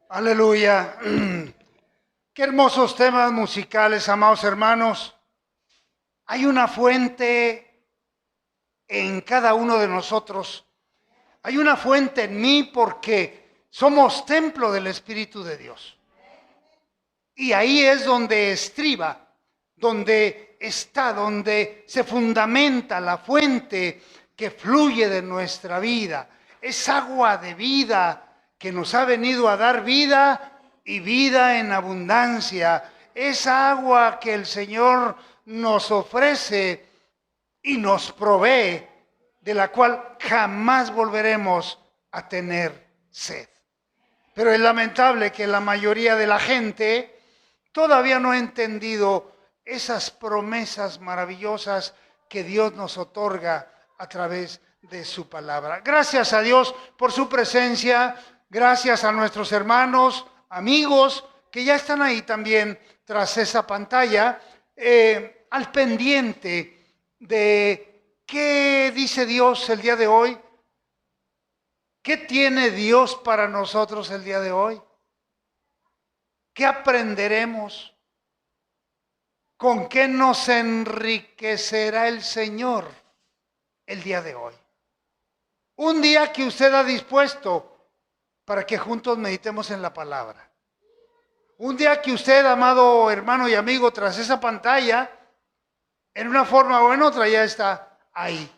Aleluya. Qué hermosos temas musicales, amados hermanos. Hay una fuente en cada uno de nosotros. Hay una fuente en mí porque somos templo del Espíritu de Dios. Y ahí es donde estriba, donde está, donde se fundamenta la fuente que fluye de nuestra vida. Es agua de vida que nos ha venido a dar vida y vida en abundancia. Es agua que el Señor nos ofrece y nos provee, de la cual jamás volveremos a tener sed. Pero es lamentable que la mayoría de la gente todavía no ha entendido esas promesas maravillosas que Dios nos otorga a través de su palabra. Gracias a Dios por su presencia, gracias a nuestros hermanos, amigos, que ya están ahí también tras esa pantalla, al pendiente de qué dice Dios el día de hoy. ¿Qué tiene Dios para nosotros el día de hoy? ¿Qué aprenderemos? ¿Con qué nos enriquecerá el Señor el día de hoy? Un día que usted ha dispuesto para que juntos meditemos en la palabra. Un día que usted, amado hermano y amigo, tras esa pantalla, en una forma o en otra, ya está ahí,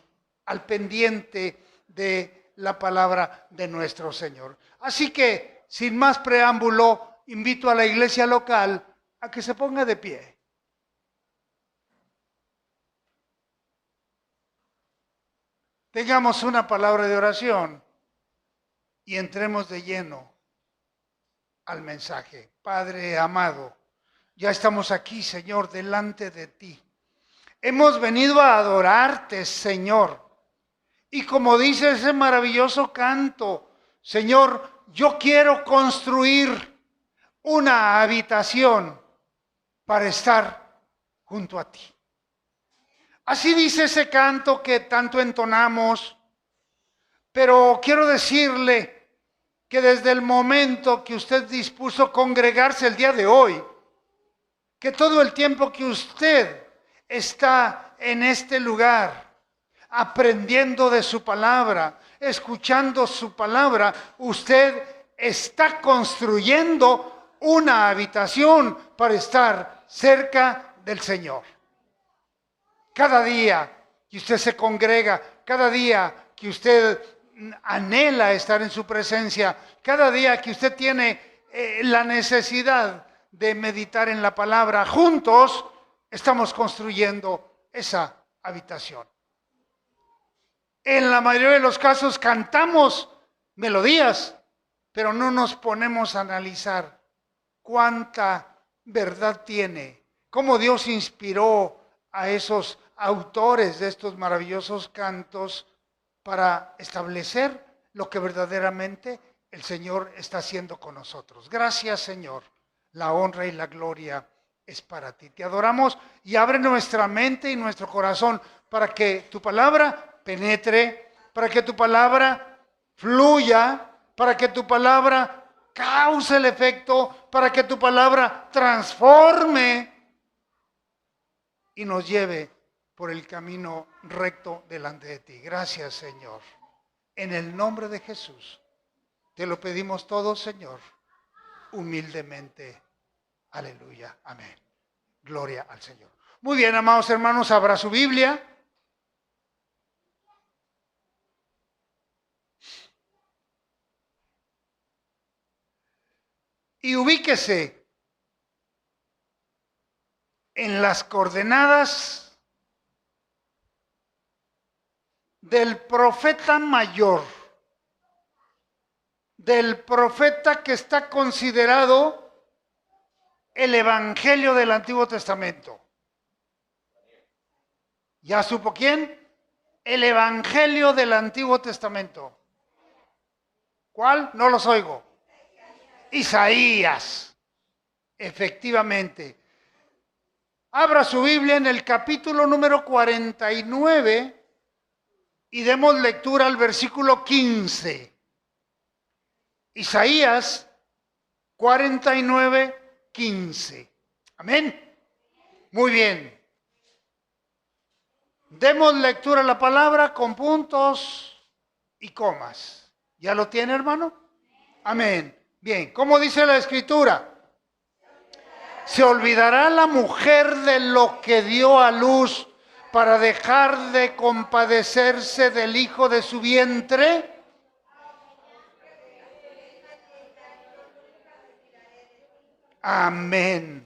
al pendiente de la palabra de nuestro Señor. Así que, sin más preámbulo, invito a la iglesia local a que se ponga de pie. Tengamos una palabra de oración y entremos de lleno al mensaje. Padre amado, ya estamos aquí, Señor, delante de ti. Hemos venido a adorarte, Señor. Y como dice ese maravilloso canto, Señor, yo quiero construir una habitación para estar junto a ti. Así dice ese canto que tanto entonamos, pero quiero decirle que desde el momento que usted dispuso congregarse el día de hoy, que todo el tiempo que usted está en este lugar, aprendiendo de su palabra, escuchando su palabra, usted está construyendo una habitación para estar cerca del Señor. Cada día que usted se congrega, cada día que usted anhela estar en su presencia, cada día que usted tiene la necesidad de meditar en la palabra, juntos estamos construyendo esa habitación. En la mayoría de los casos cantamos melodías, pero no nos ponemos a analizar cuánta verdad tiene, cómo Dios inspiró a esos autores de estos maravillosos cantos para establecer lo que verdaderamente el Señor está haciendo con nosotros. Gracias, Señor. La honra y la gloria es para ti. Te adoramos y abre nuestra mente y nuestro corazón para que tu palabra penetre, para que tu palabra fluya, para que tu palabra cause el efecto, para que tu palabra transforme y nos lleve por el camino recto delante de ti. Gracias, Señor. En el nombre de Jesús, te lo pedimos todo, Señor, humildemente. Aleluya. Amén. Gloria al Señor. Muy bien, amados hermanos, abra su Biblia. Y ubíquese en las coordenadas del profeta mayor, del profeta que está considerado el Evangelio del Antiguo Testamento. ¿Ya supo quién? El Evangelio del Antiguo Testamento. ¿Cuál? No los oigo. Isaías. Efectivamente. Abra su Biblia en el capítulo número 49 y demos lectura al versículo 15. Isaías 49:15. Amén. Muy bien. Demos lectura a la palabra con puntos y comas. ¿Ya lo tiene, hermano? Amén. Bien, ¿cómo dice la Escritura? ¿Se olvidará la mujer de lo que dio a luz para dejar de compadecerse del hijo de su vientre? Amén.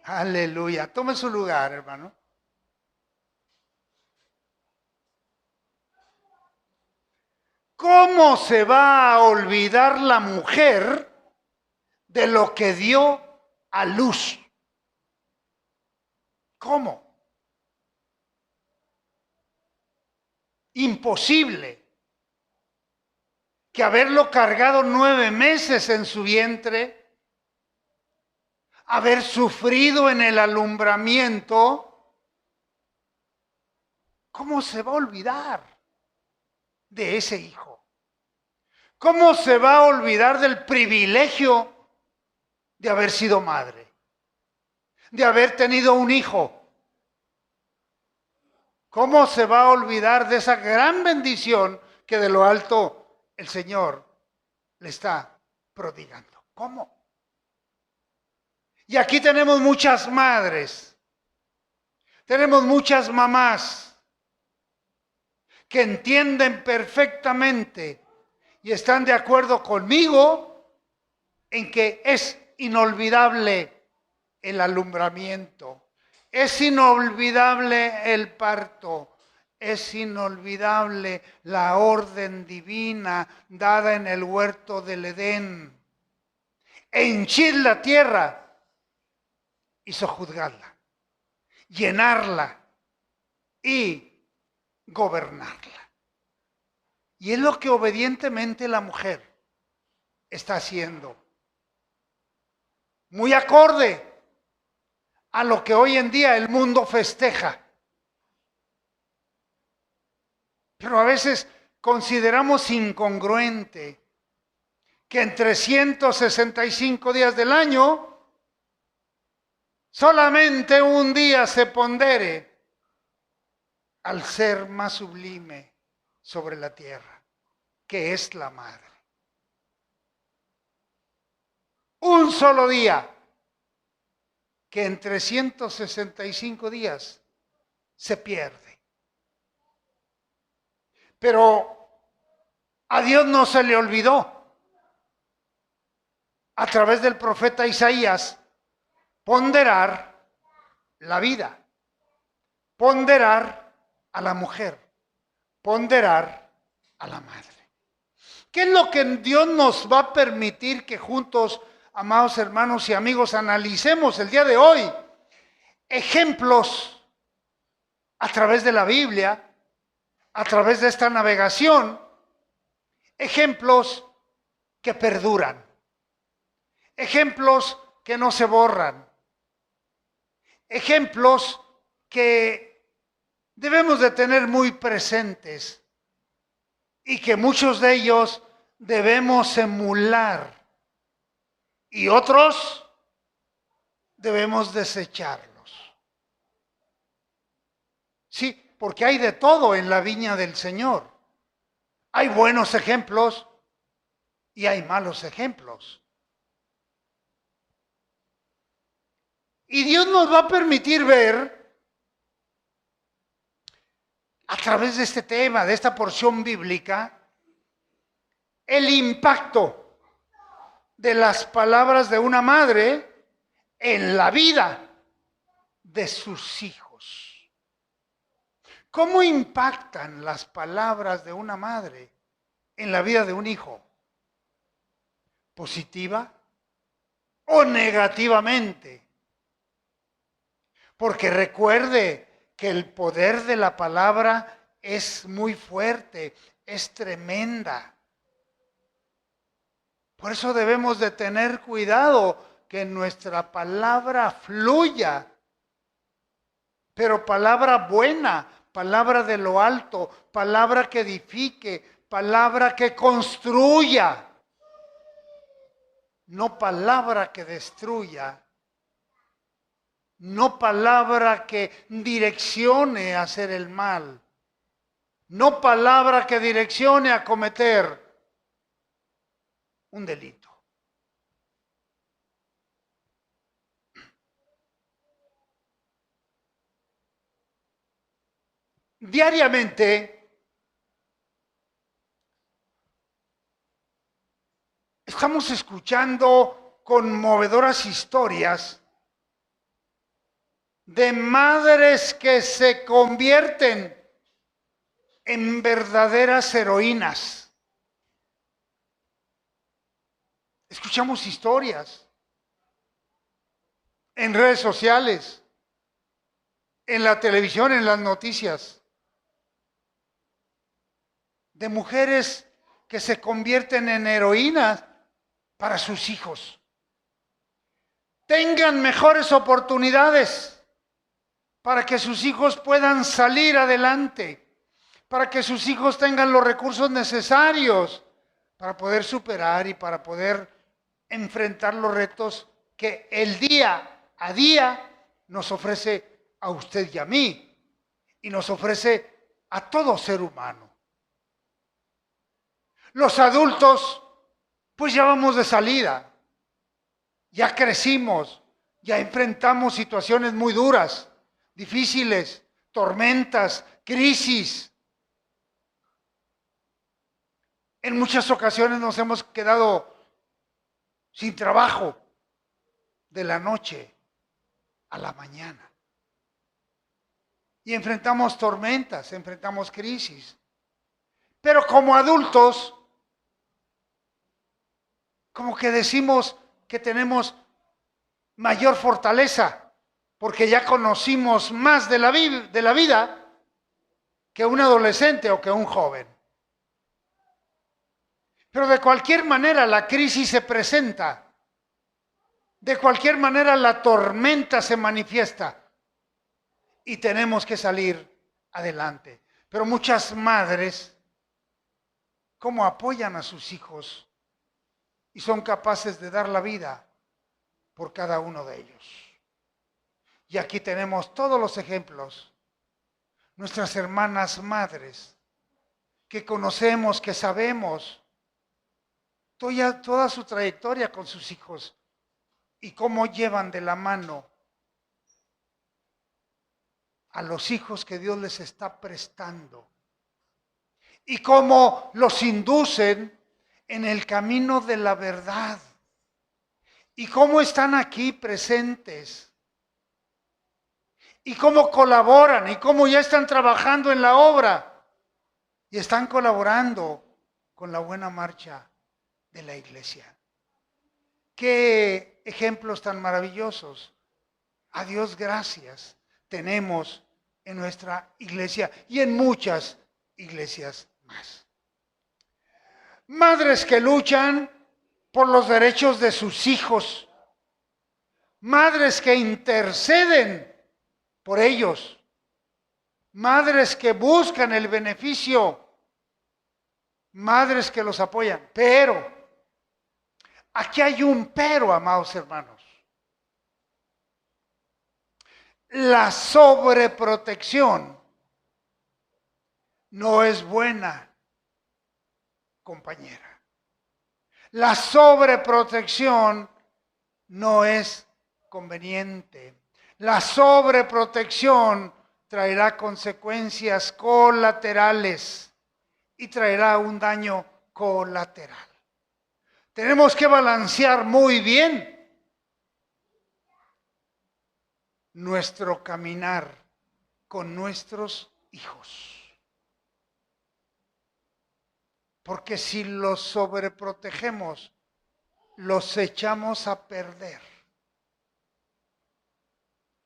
Aleluya. Tome su lugar, hermano. ¿Cómo se va a olvidar la mujer de lo que dio a luz? ¿Cómo? Imposible. Que haberlo cargado 9 meses en su vientre, haber sufrido en el alumbramiento, ¿cómo se va a olvidar de ese hijo? ¿Cómo se va a olvidar del privilegio de haber sido madre? De haber tenido un hijo. ¿Cómo se va a olvidar de esa gran bendición que de lo alto el Señor le está prodigando? ¿Cómo? Y aquí tenemos muchas madres, tenemos muchas mamás que entienden perfectamente y están de acuerdo conmigo en que es inolvidable el alumbramiento, es inolvidable el parto, es inolvidable la orden divina dada en el huerto del Edén. Henchir la tierra y sojuzgarla, llenarla y gobernarla. Y es lo que obedientemente la mujer está haciendo. Muy acorde a lo que hoy en día el mundo festeja. Pero a veces consideramos incongruente que en 365 días del año solamente un día se pondere al ser más sublime sobre la tierra, que es la madre. Un solo día que en 365 días se pierde. Pero a Dios no se le olvidó. A través del profeta Isaías, ponderar la vida, ponderar a la mujer, ponderar a la madre. ¿Qué es lo que Dios nos va a permitir que juntos, amados hermanos y amigos, analicemos el día de hoy? Ejemplos a través de la Biblia, a través de esta navegación, ejemplos que perduran, ejemplos que no se borran, ejemplos que debemos de tener muy presentes y que muchos de ellos debemos emular y otros debemos desecharlos. Sí, porque hay de todo en la viña del Señor. Hay buenos ejemplos y hay malos ejemplos. Y Dios nos va a permitir ver a través de este tema, de esta porción bíblica, el impacto de las palabras de una madre en la vida de sus hijos. ¿Cómo impactan las palabras de una madre en la vida de un hijo? ¿Positiva o negativamente? Porque recuerde que el poder de la palabra es muy fuerte, es tremenda. Por eso debemos de tener cuidado que nuestra palabra fluya, pero palabra buena, palabra de lo alto, palabra que edifique, palabra que construya. no palabra que destruya, no palabra que direccione a hacer el mal, no palabra que direccione a cometer un delito. Diariamente estamos escuchando conmovedoras historias de madres que se convierten en verdaderas heroínas. Escuchamos historias en redes sociales, en la televisión, en las noticias, de mujeres que se convierten en heroínas para sus hijos. Tengan mejores oportunidades para que sus hijos puedan salir adelante, para que sus hijos tengan los recursos necesarios para poder superar y para poder enfrentar los retos que el día a día nos ofrece a usted y a mí, y nos ofrece a todo ser humano. Los adultos, pues ya vamos de salida, ya crecimos, ya enfrentamos situaciones muy duras, difíciles, tormentas, crisis. En muchas ocasiones nos hemos quedado sin trabajo de la noche a la mañana. Y enfrentamos tormentas, enfrentamos crisis. Pero como adultos, como que decimos que tenemos mayor fortaleza, porque ya conocimos más de la vida que un adolescente o que un joven. Pero de cualquier manera la crisis se presenta, de cualquier manera la tormenta se manifiesta y tenemos que salir adelante. Pero muchas madres, ¿cómo apoyan a sus hijos? Y son capaces de dar la vida por cada uno de ellos. Y aquí tenemos todos los ejemplos. Nuestras hermanas madres, que conocemos, que sabemos toda su trayectoria con sus hijos y cómo llevan de la mano a los hijos que Dios les está prestando y cómo los inducen en el camino de la verdad y cómo están aquí presentes y cómo colaboran y cómo ya están trabajando en la obra y están colaborando con la buena marcha de la iglesia. Qué ejemplos tan maravillosos. A Dios gracias tenemos en nuestra iglesia y en muchas iglesias más. Madres que luchan por los derechos de sus hijos. Madres que interceden por ellos. Madres que buscan el beneficio. Madres que los apoyan. Pero, aquí hay un pero, amados hermanos. La sobreprotección no es buena compañera. La sobreprotección no es conveniente. La sobreprotección traerá consecuencias colaterales y traerá un daño colateral. Tenemos que balancear muy bien nuestro caminar con nuestros hijos. Porque si los sobreprotegemos, los echamos a perder.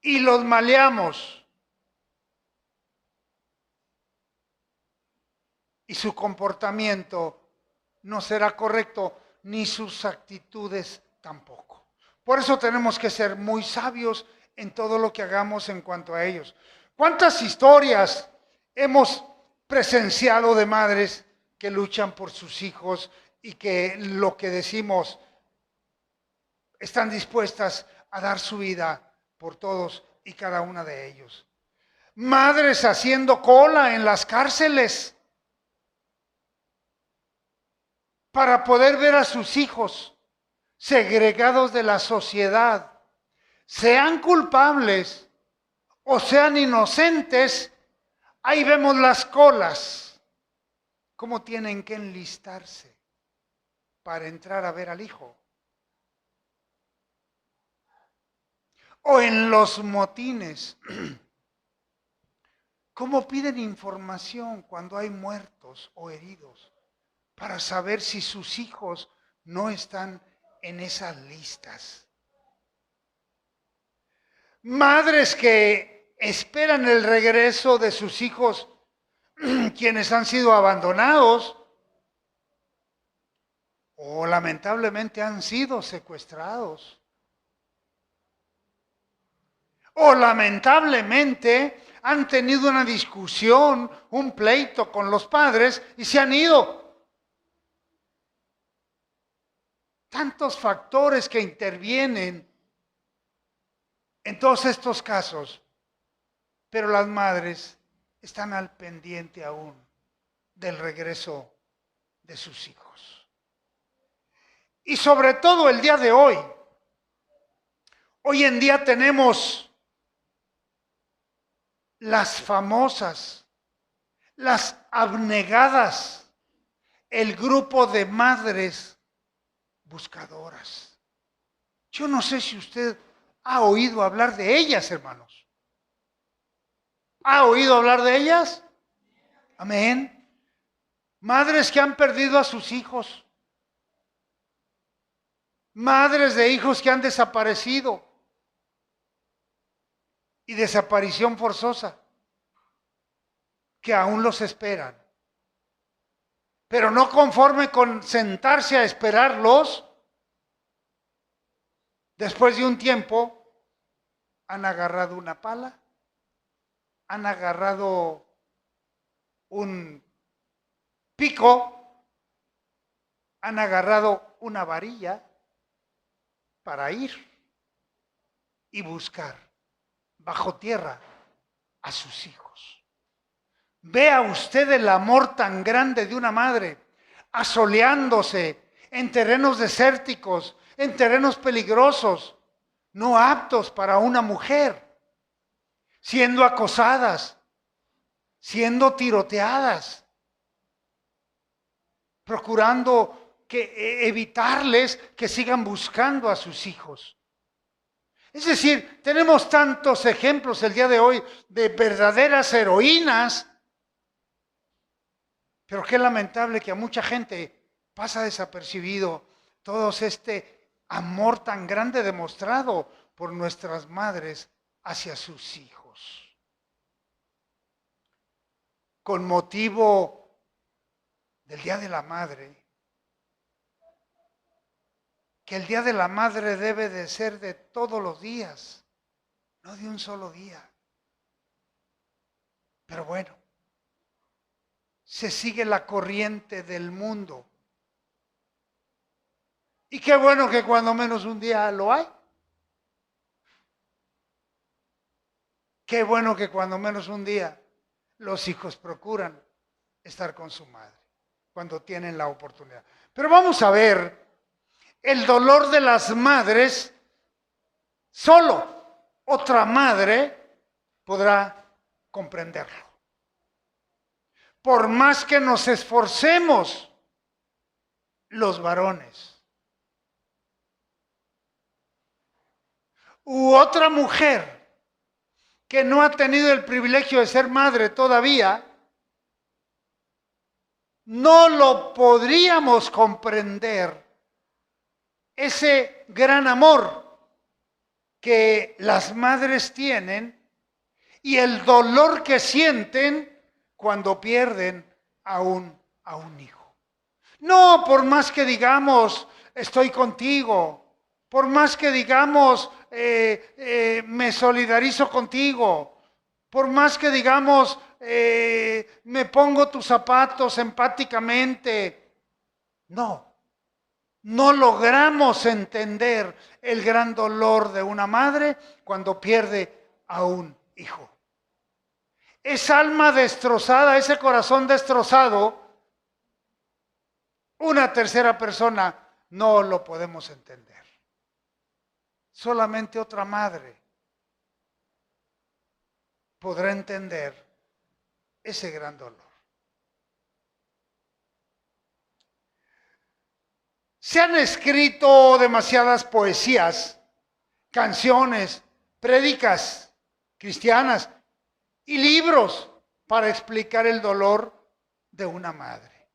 Y los maleamos. Y su comportamiento no será correcto, ni sus actitudes tampoco. Por eso tenemos que ser muy sabios en todo lo que hagamos en cuanto a ellos. ¿Cuántas historias hemos presenciado de madres que luchan por sus hijos y que lo que decimos, están dispuestas a dar su vida por todos y cada una de ellos. Madres haciendo cola en las cárceles para poder ver a sus hijos segregados de la sociedad, sean culpables o sean inocentes. Ahí vemos las colas, cómo tienen que enlistarse para entrar a ver al hijo. O en los motines, cómo piden información cuando hay muertos o heridos para saber si sus hijos no están en esas listas. Madres que esperan el regreso de sus hijos, quienes han sido abandonados o lamentablemente han sido secuestrados. O lamentablemente han tenido una discusión, un pleito con los padres y se han ido. Tantos factores que intervienen en todos estos casos, pero las madres están al pendiente aún del regreso de sus hijos. Y sobre todo el día de hoy, hoy en día tenemos las famosas, las abnegadas, el grupo de madres buscadoras. Yo no sé si usted ha oído hablar de ellas, hermanos. ¿Ha oído hablar de ellas? Amén. Madres que han perdido a sus hijos. Madres de hijos que han desaparecido. Y desaparición forzosa. Que aún los esperan. Pero no conforme con sentarse a esperarlos, después de un tiempo, han agarrado una pala, han agarrado un pico, han agarrado una varilla para ir y buscar bajo tierra a sus hijos. Vea usted el amor tan grande de una madre, asoleándose en terrenos desérticos, en terrenos peligrosos, no aptos para una mujer, siendo acosadas, siendo tiroteadas, procurando evitarles que sigan buscando a sus hijos. Es decir, tenemos tantos ejemplos el día de hoy de verdaderas heroínas. Pero qué lamentable que a mucha gente pasa desapercibido todo este amor tan grande demostrado por nuestras madres hacia sus hijos. Con motivo del Día de la Madre, que el Día de la Madre debe de ser de todos los días, no de un solo día. Pero bueno, se sigue la corriente del mundo. Y qué bueno que cuando menos un día lo hay. Qué bueno que cuando menos un día los hijos procuran estar con su madre, cuando tienen la oportunidad. Pero vamos a ver el dolor de las madres. Solo otra madre podrá comprenderlo. Por más que nos esforcemos, los varones u otra mujer que no ha tenido el privilegio de ser madre todavía, no lo podríamos comprender, ese gran amor que las madres tienen y el dolor que sienten cuando pierden a un hijo. No, por más que digamos, estoy contigo, por más que digamos, me solidarizo contigo, por más que digamos, me pongo tus zapatos empáticamente, no logramos entender el gran dolor de una madre cuando pierde a un hijo. Esa alma destrozada, ese corazón destrozado, una tercera persona no lo podemos entender. Solamente otra madre podrá entender ese gran dolor. Se han escrito demasiadas poesías, canciones, prédicas cristianas y libros para explicar el dolor de una madre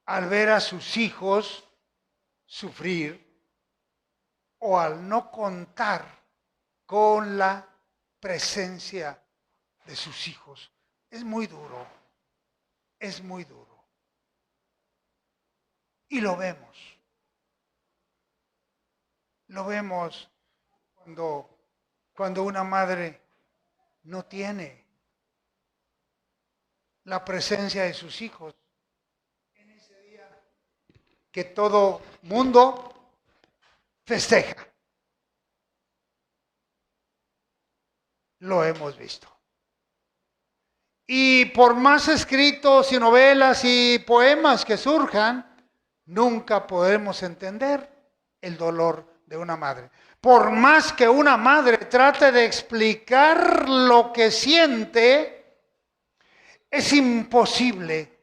al ver a sus hijos sufrir o al no contar con la presencia de sus hijos. Es muy duro, es muy duro. Y lo vemos. Lo vemos cuando una madre no tiene la presencia de sus hijos. En ese día que todo mundo festeja. Lo hemos visto. Y por más escritos y novelas y poemas que surjan, nunca podremos entender el dolor de una madre. Por más que una madre trate de explicar lo que siente, es imposible.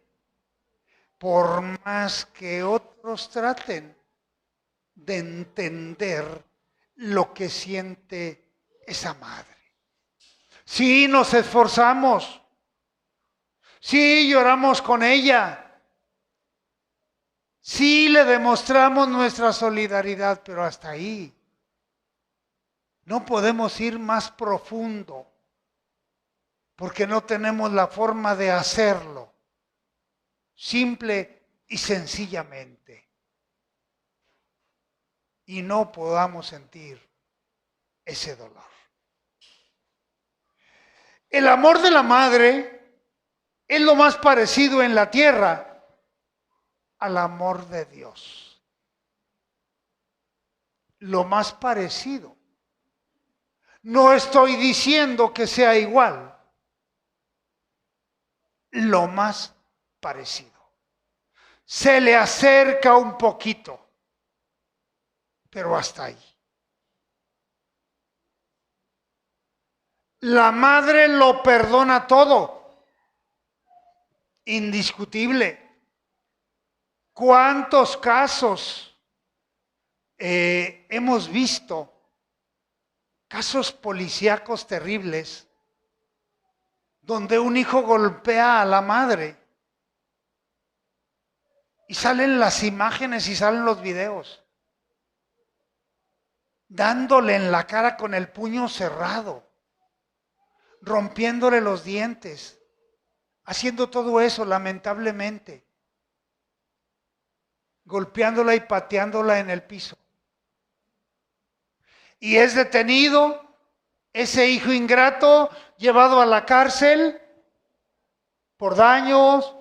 Por más que otros traten de entender lo que siente esa madre. Sí, nos esforzamos. Sí, lloramos con ella. Sí, le demostramos nuestra solidaridad, pero hasta ahí. No podemos ir más profundo, porque no tenemos la forma de hacerlo, simple y sencillamente. Y no podamos sentir ese dolor. El amor de la madre es lo más parecido en la tierra al amor de Dios. Lo más parecido. No estoy diciendo que sea igual. Lo más parecido. Se le acerca un poquito, pero hasta ahí. La madre lo perdona todo. Indiscutible. ¿Cuántos casos hemos visto? Casos policíacos terribles, donde un hijo golpea a la madre. Y salen las imágenes y salen los videos. Dándole en la cara con el puño cerrado. Rompiéndole los dientes. Haciendo todo eso, lamentablemente. Golpeándola y pateándola en el piso. Y es detenido ese hijo ingrato, llevado a la cárcel por daños,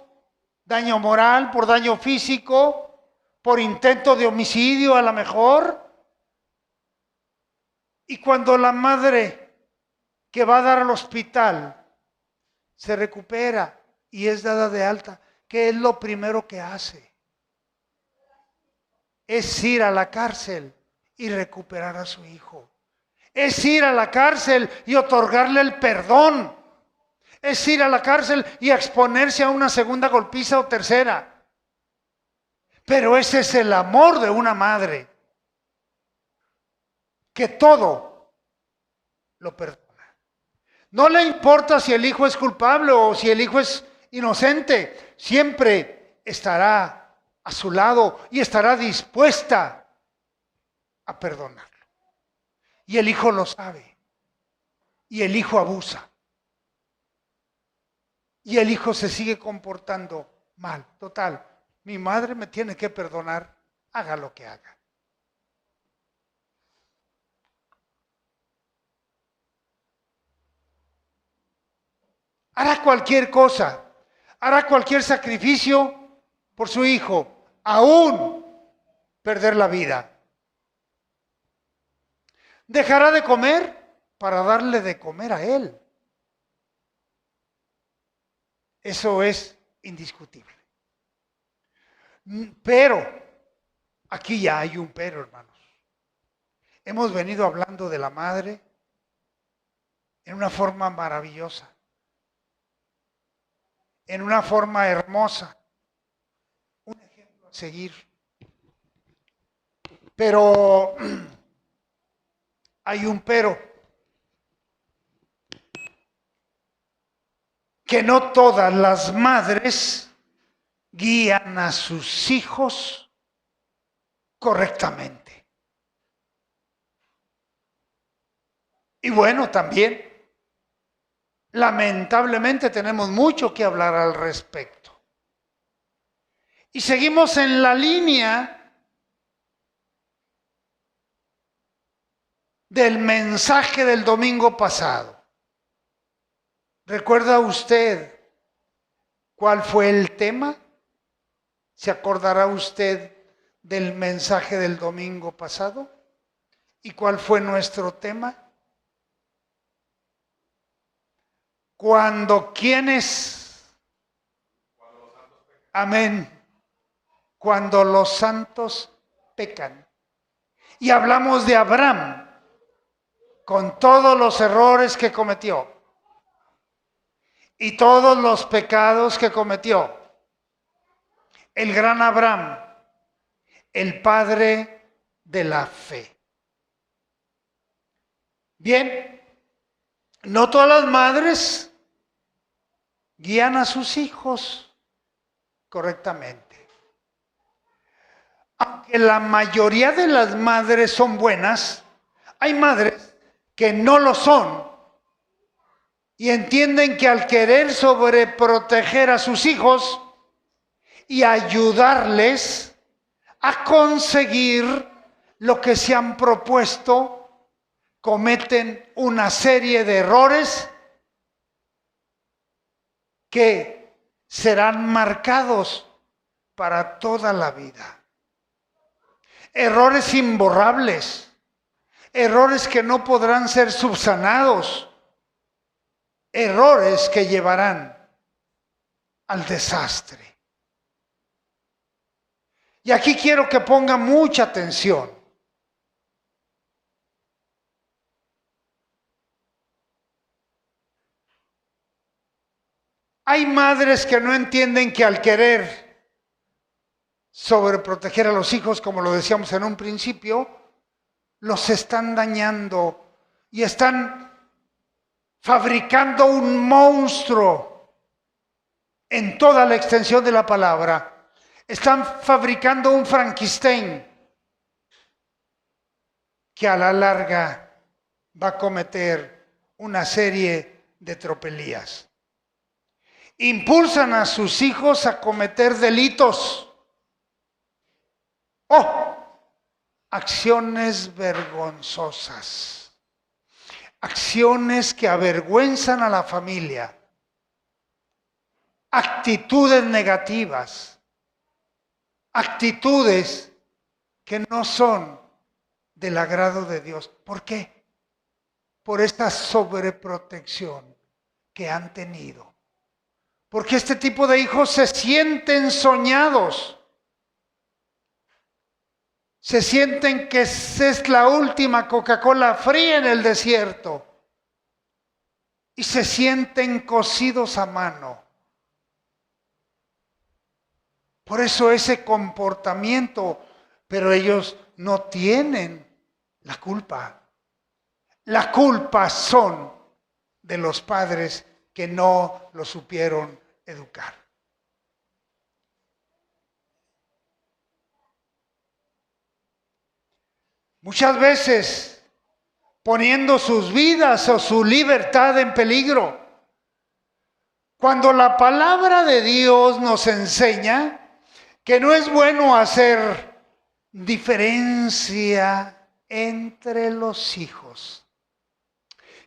daño moral, por daño físico, por intento de homicidio a lo mejor. Y cuando la madre que va a dar al hospital se recupera y es dada de alta, ¿qué es lo primero que hace? Es ir a la cárcel y recuperar a su hijo. Es ir a la cárcel y otorgarle el perdón. Es ir a la cárcel y exponerse a una segunda golpiza o tercera. Pero ese es el amor de una madre, que todo lo perdona. No le importa si el hijo es culpable o si el hijo es inocente. Siempre estará a su lado y estará dispuesta a perdonarlo. Y el hijo lo sabe. Y el hijo abusa. Y el hijo se sigue comportando mal. Total, mi madre me tiene que perdonar, haga lo que haga. Hará cualquier cosa, hará cualquier sacrificio por su hijo, aún perder la vida. Dejará de comer para darle de comer a él. Eso es indiscutible. Pero, aquí ya hay un pero, hermanos. Hemos venido hablando de la madre en una forma maravillosa, en una forma hermosa, un ejemplo a seguir. Pero hay un pero, que no todas las madres guían a sus hijos correctamente. Y bueno, también, lamentablemente tenemos mucho que hablar al respecto. Y seguimos en la línea del mensaje del domingo pasado. ¿Recuerda usted cuál fue el tema? ¿Se acordará usted del mensaje del domingo pasado? ¿Y cuál fue nuestro tema? Cuando quienes, amén, cuando los santos pecan. Y hablamos de Abraham con todos los errores que cometió y todos los pecados que cometió. El gran Abraham, el padre de la fe. Bien, no todas las madres guían a sus hijos correctamente. Aunque la mayoría de las madres son buenas, hay madres que no lo son y entienden que al querer sobreproteger a sus hijos y ayudarles a conseguir lo que se han propuesto, cometen una serie de errores que serán marcados para toda la vida. Errores imborrables, errores que no podrán ser subsanados, errores que llevarán al desastre. Y aquí quiero que ponga mucha atención. Hay madres que no entienden que al querer sobreproteger a los hijos, como lo decíamos en un principio, los están dañando y están fabricando un monstruo en toda la extensión de la palabra. Están fabricando un Frankenstein que a la larga va a cometer una serie de tropelías. Impulsan a sus hijos a cometer delitos. Acciones vergonzosas. Acciones que avergüenzan a la familia. Actitudes negativas. Actitudes que no son del agrado de Dios. ¿Por qué? Por esta sobreprotección que han tenido. Porque este tipo de hijos se sienten soñados. Se sienten que es la última Coca-Cola fría en el desierto. Y se sienten cocidos a mano. Por eso ese comportamiento, pero ellos no tienen la culpa. La culpa son de los padres que no lo supieron educar. Muchas veces poniendo sus vidas o su libertad en peligro. Cuando la palabra de Dios nos enseña que no es bueno hacer diferencia entre los hijos.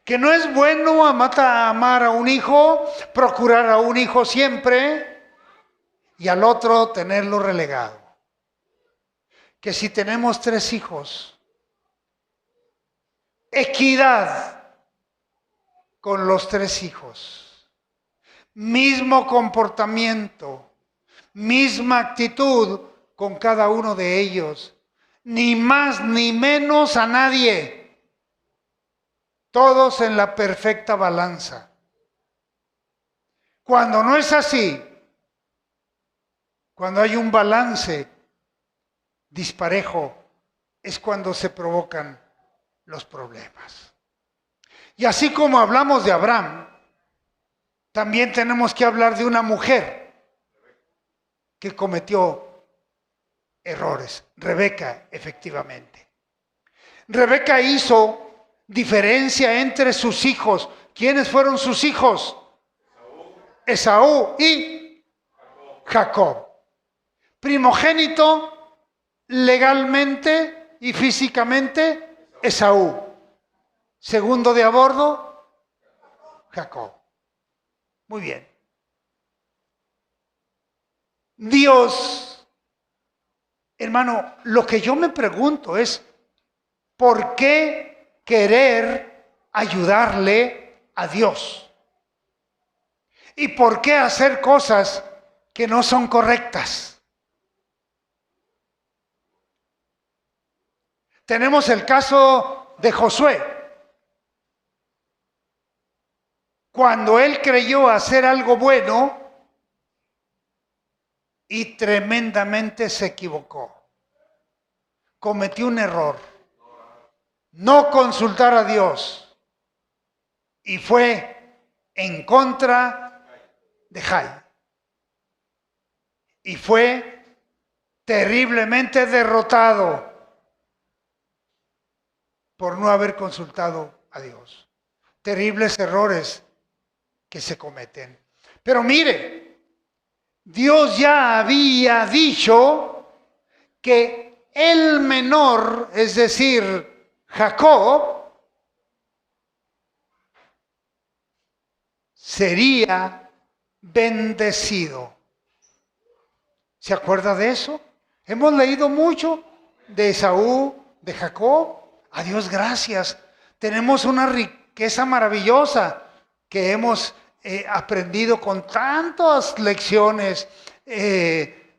Que no es bueno amar a un hijo, procurar a un hijo siempre y al otro tenerlo relegado. Que si tenemos 3 hijos, equidad con los 3 hijos, mismo comportamiento, misma actitud con cada uno de ellos, ni más ni menos a nadie, todos en la perfecta balanza. Cuando no es así, cuando hay un balance disparejo, es cuando se provocan los problemas. Y así como hablamos de Abraham, también tenemos que hablar de una mujer que cometió errores. Rebeca, efectivamente. Rebeca hizo diferencia entre sus hijos. ¿Quiénes fueron sus hijos? Esaú y Jacob. Primogénito legalmente y físicamente Esaú. Segundo de a bordo, Jacob. Muy bien. Dios, hermano, lo que yo me pregunto es, ¿por qué querer ayudarle a Dios? ¿Y por qué hacer cosas que no son correctas? Tenemos el caso de Josué. Cuando él creyó hacer algo bueno y tremendamente se equivocó. Cometió un error. No consultar a Dios. Y fue en contra de Jai. Y fue terriblemente derrotado por no haber consultado a Dios. Terribles errores que se cometen. Pero mire, Dios ya había dicho que el menor, es decir, Jacob, sería bendecido. ¿Se acuerda de eso? Hemos leído mucho de Esaú, de Jacob. A Dios gracias. Tenemos una riqueza maravillosa que hemos aprendido con tantas lecciones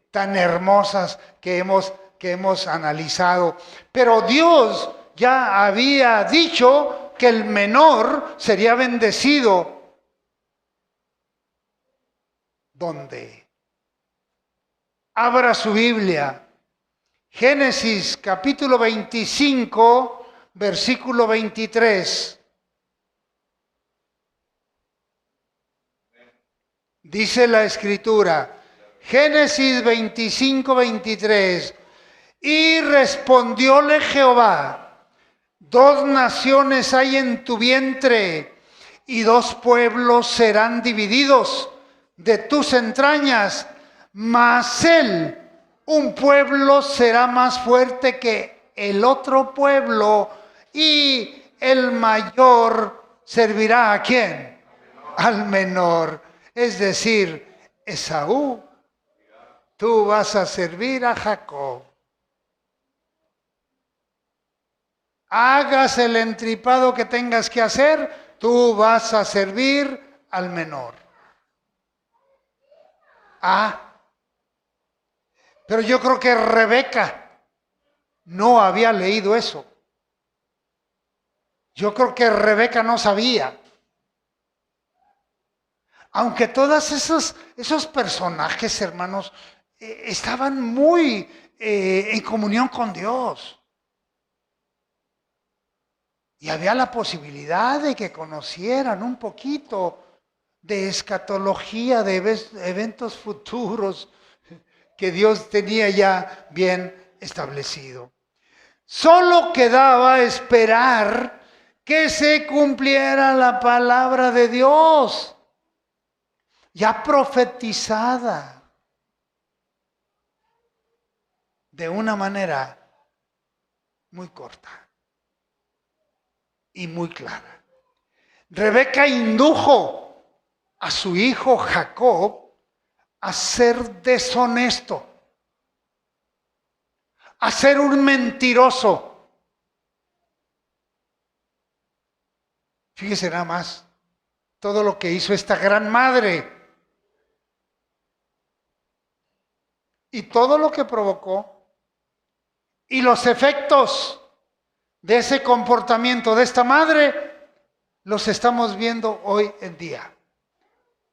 tan hermosas que hemos analizado. Pero Dios ya había dicho que el menor sería bendecido. ¿Dónde? Abra su Biblia. Génesis capítulo 25, versículo 23. Dice la Escritura, Génesis 25, 23. Y respondióle Jehová, 2 naciones hay en tu vientre, y 2 pueblos serán divididos de tus entrañas, mas él, un pueblo, será más fuerte que el otro pueblo, y el mayor servirá ¿a quién? Al menor. Es decir, Esaú, tú vas a servir a Jacob. Hagas el entripado que tengas que hacer, tú vas a servir al menor. Pero yo creo que Rebeca no había leído eso. Yo creo que Rebeca no sabía. Aunque todos esos personajes, hermanos, estaban muy en comunión con Dios. Y había la posibilidad de que conocieran un poquito de escatología, de eventos futuros que Dios tenía ya bien establecido. Solo quedaba esperar que se cumpliera la palabra de Dios, ya profetizada de una manera muy corta y muy clara. Rebeca indujo a su hijo Jacob a ser deshonesto, a ser un mentiroso. Fíjese nada más todo lo que hizo esta gran madre y todo lo que provocó y los efectos de ese comportamiento de esta madre los estamos viendo hoy en día,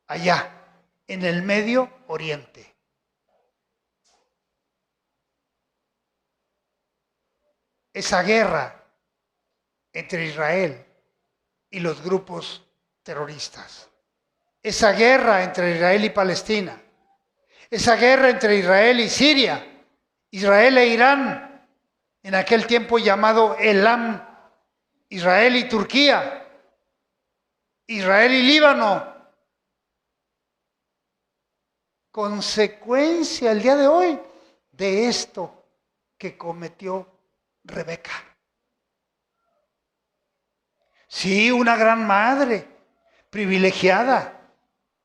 allá, en el Medio Oriente. Esa guerra entre Israel y los grupos terroristas. Esa guerra entre Israel y Palestina. Esa guerra entre Israel y Siria. Israel e Irán, en aquel tiempo llamado Elam. Israel y Turquía. Israel y Líbano. Consecuencia el día de hoy de esto que cometió Rebeca. Sí, una gran madre, privilegiada,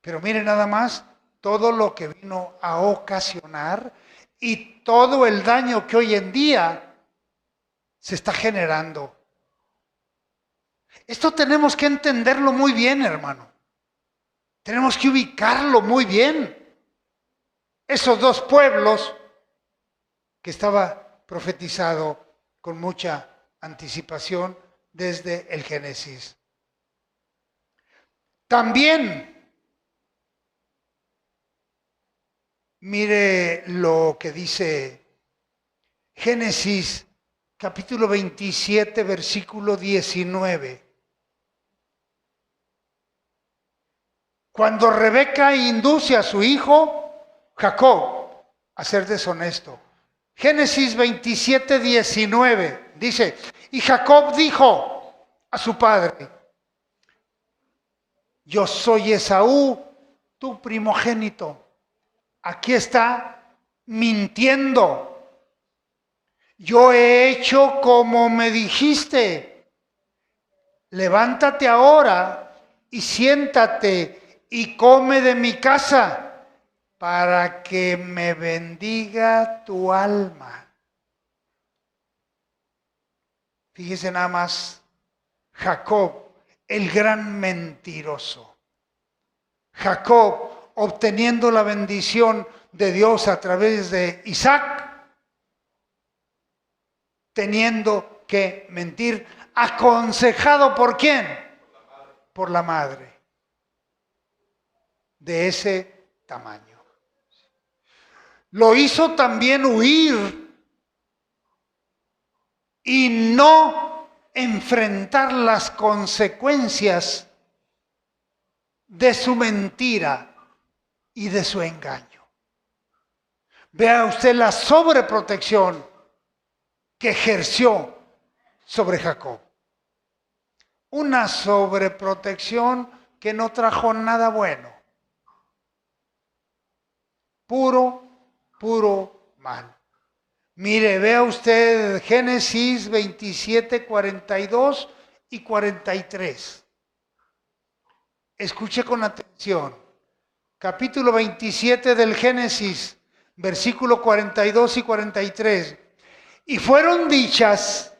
pero mire nada más todo lo que vino a ocasionar y todo el daño que hoy en día se está generando. Esto tenemos que entenderlo muy bien, hermano. Tenemos que ubicarlo muy bien. Esos dos pueblos que estaba profetizado con mucha anticipación desde el Génesis. También, mire lo que dice Génesis capítulo 27, versículo 19. Cuando Rebeca induce a su hijo Jacob a ser deshonesto. Génesis 27, 19 dice, y Jacob dijo a su padre, yo soy Esaú, tu primogénito. Aquí está mintiendo. Yo he hecho como me dijiste. Levántate ahora y siéntate y come de mi casa para que me bendiga tu alma. Fíjese nada más, Jacob, el gran mentiroso. Jacob, obteniendo la bendición de Dios a través de Isaac, teniendo que mentir, aconsejado ¿por quién? Por la madre. De ese tamaño. Lo hizo también huir y no enfrentar las consecuencias de su mentira y de su engaño. Vea usted la sobreprotección que ejerció sobre Jacob. Una sobreprotección que no trajo nada bueno. Puro mal. Mire, vea usted Génesis 27, 42 y 43. Escuche con atención. Capítulo 27 del Génesis, versículo 42 y 43. Y fueron dichas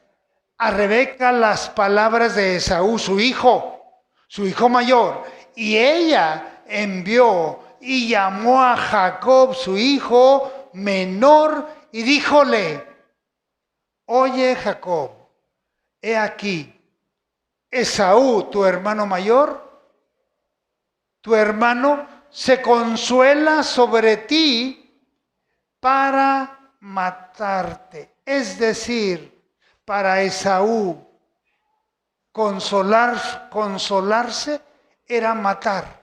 a Rebeca las palabras de Esaú, su hijo mayor, y ella envió y llamó a Jacob, su hijo menor, y díjole, oye Jacob, he aquí, Esaú, tu hermano mayor, tu hermano se consuela sobre ti para matarte. Es decir, para Esaú, consolarse era matar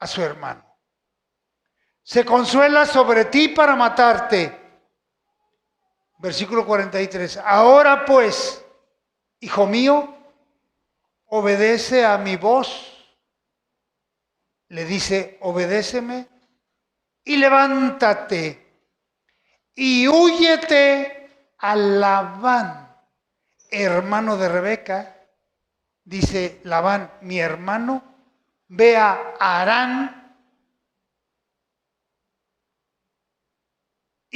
a su hermano. Se consuela sobre ti para matarte. Versículo 43. Ahora pues, hijo mío, obedece a mi voz. Le dice, obedéceme y levántate y húyete a Labán, hermano de Rebeca. Dice Labán, mi hermano, ve a Harán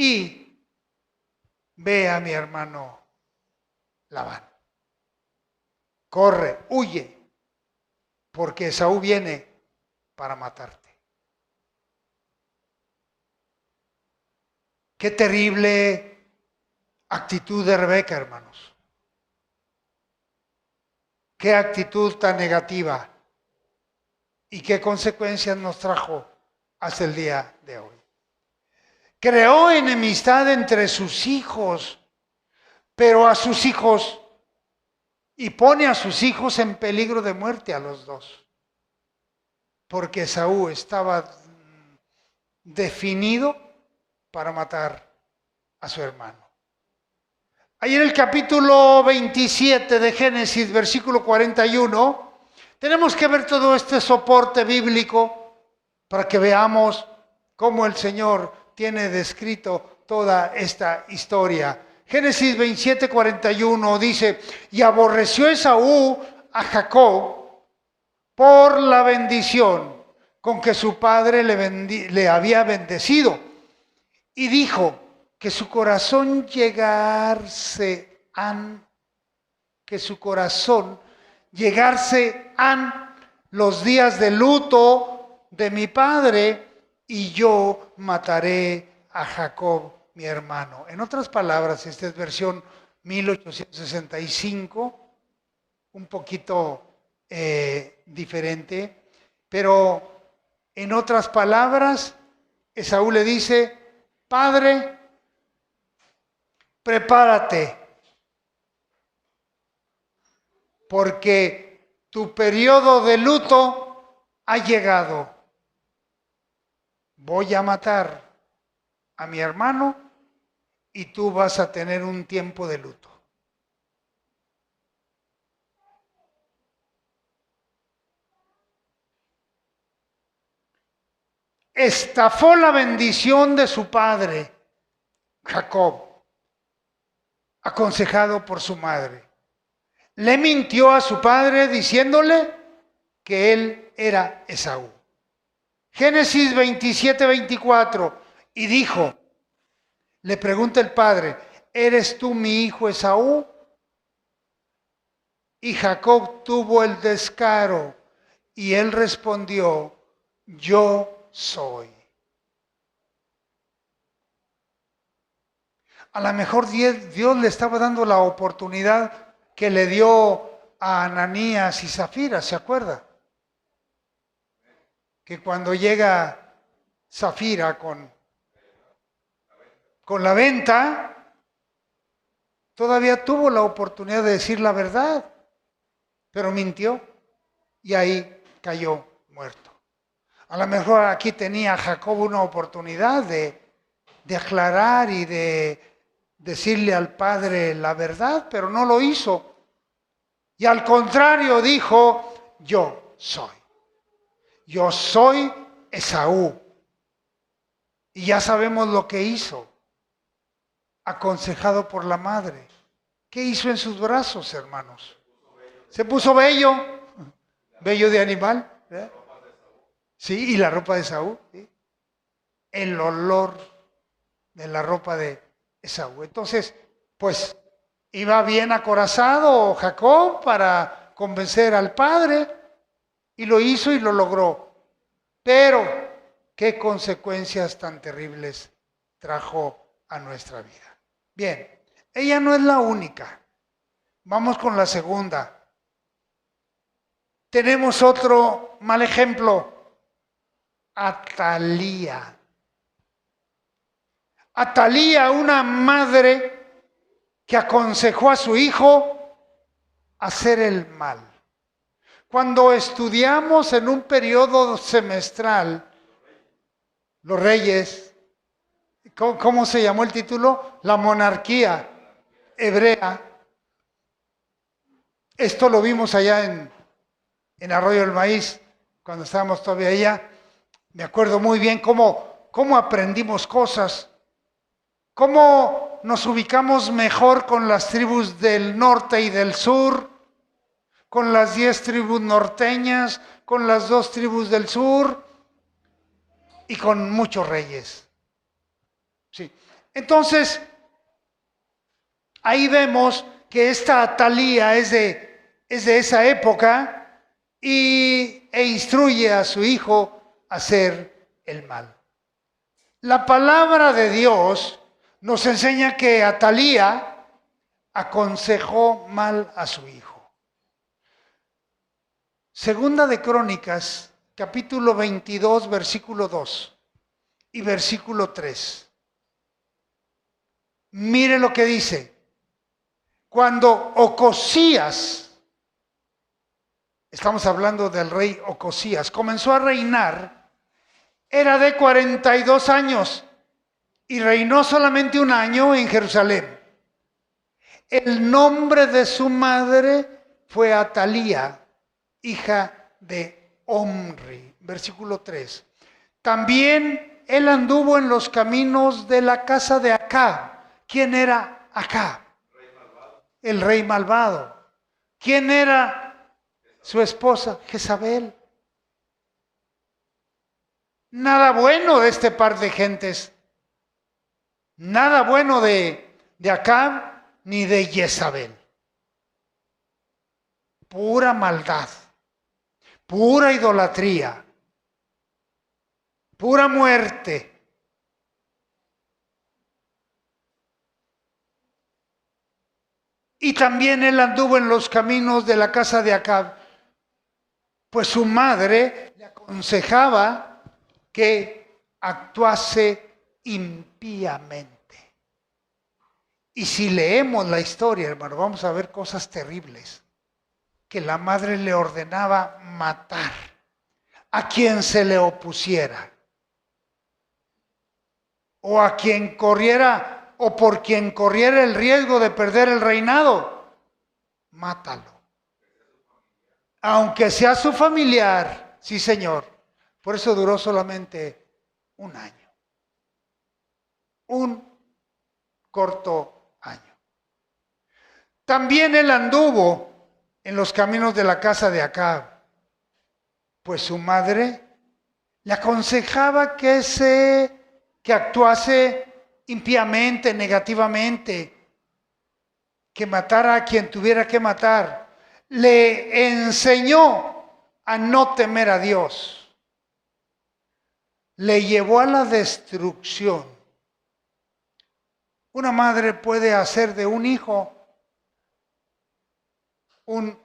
y ve a mi hermano Labán. Corre, huye. porque Esaú viene para matarte. Qué terrible actitud de Rebeca, hermanos. Qué actitud tan negativa y qué consecuencias nos trajo hasta el día de hoy. Creó enemistad entre sus hijos, pero a sus hijos, y pone a sus hijos en peligro de muerte a los dos, porque Esaú estaba definido para matar a su hermano. Ahí en el capítulo 27 de Génesis, versículo 41, tenemos que ver todo este soporte bíblico para que veamos cómo el Señor tiene descrito toda esta historia. Génesis 27, 41 dice, y aborreció Esaú a Jacob por la bendición con que su padre le había bendecido. Y dijo que su corazón llegarse han los días de luto de mi padre, y yo mataré a Jacob mi hermano. En otras palabras, esta es versión 1865, un poquito diferente, pero en otras palabras, Esaú le dice, padre, prepárate, porque tu periodo de luto ha llegado. Voy a matar a mi hermano y tú vas a tener un tiempo de luto. Estafó la bendición de su padre, Jacob, aconsejado por su madre. Le mintió a su padre diciéndole que él era Esaú. Génesis 27, 24. Y dijo, le pregunta el padre, ¿eres tú mi hijo Esaú? Y Jacob tuvo el descaro y él respondió, yo soy. A lo mejor Dios le estaba dando la oportunidad que le dio a Ananías y Zafira, ¿se acuerda? Que cuando llega Zafira con la venta, todavía tuvo la oportunidad de decir la verdad, pero mintió y ahí cayó muerto. A lo mejor aquí tenía Jacob una oportunidad de aclarar y de decirle al padre la verdad, pero no lo hizo. Y al contrario dijo, yo soy Esaú. Y ya sabemos lo que hizo, aconsejado por la madre. ¿Qué hizo en sus brazos, hermanos? Se puso vello de animal. ¿Eh? Sí, y la ropa de Esaú. ¿Sí? El olor de la ropa de Esaú. Entonces, pues, iba bien acorazado Jacob para convencer al padre, y lo hizo y lo logró. Pero, ¿qué consecuencias tan terribles trajo a nuestra vida? Bien, ella no es la única. Vamos con la segunda. Tenemos otro mal ejemplo. Atalía. Atalía, una madre que aconsejó a su hijo hacer el mal. Cuando estudiamos en un periodo semestral, los reyes, ¿cómo se llamó el título? La monarquía hebrea. Esto lo vimos allá en Arroyo del Maíz, cuando estábamos todavía allá. Me acuerdo muy bien cómo aprendimos cosas, cómo nos ubicamos mejor con las tribus del norte y del sur, con las 10 tribus norteñas, con las 2 tribus del sur y con muchos reyes. Sí. Entonces, ahí vemos que esta Atalía es de esa época, e instruye a su hijo a hacer el mal. La palabra de Dios nos enseña que Atalía aconsejó mal a su hijo. Segunda de Crónicas, capítulo 22, versículo 2 y versículo 3. Mire lo que dice. Cuando Ocosías, estamos hablando del rey Ocosías, comenzó a reinar, era de 42 años y reinó solamente un año en Jerusalén. El nombre de su madre fue Atalía, hija de Omri. Versículo 3. También él anduvo en los caminos de la casa de Acab. ¿Quién era Acab? El rey malvado. ¿Quién era su esposa? Jezabel. Nada bueno de este par de gentes. Nada bueno de Acab ni de Jezabel. Pura maldad. Pura idolatría. Pura muerte. Y también él anduvo en los caminos de la casa de Acab, pues su madre le aconsejaba que actuase impíamente. Y si leemos la historia, hermano, vamos a ver cosas terribles. Que la madre le ordenaba matar a quien se le opusiera. O a quien corriera, o por quien corriera el riesgo de perder el reinado, mátalo. Aunque sea su familiar, sí señor. Por eso duró solamente un año. Un corto año. También él anduvo en los caminos de la casa de Acab, pues su madre le aconsejaba que actuase impíamente, negativamente, que matara a quien tuviera que matar. Le enseñó a no temer a Dios. Le llevó a la destrucción. Una madre puede hacer de un hijo un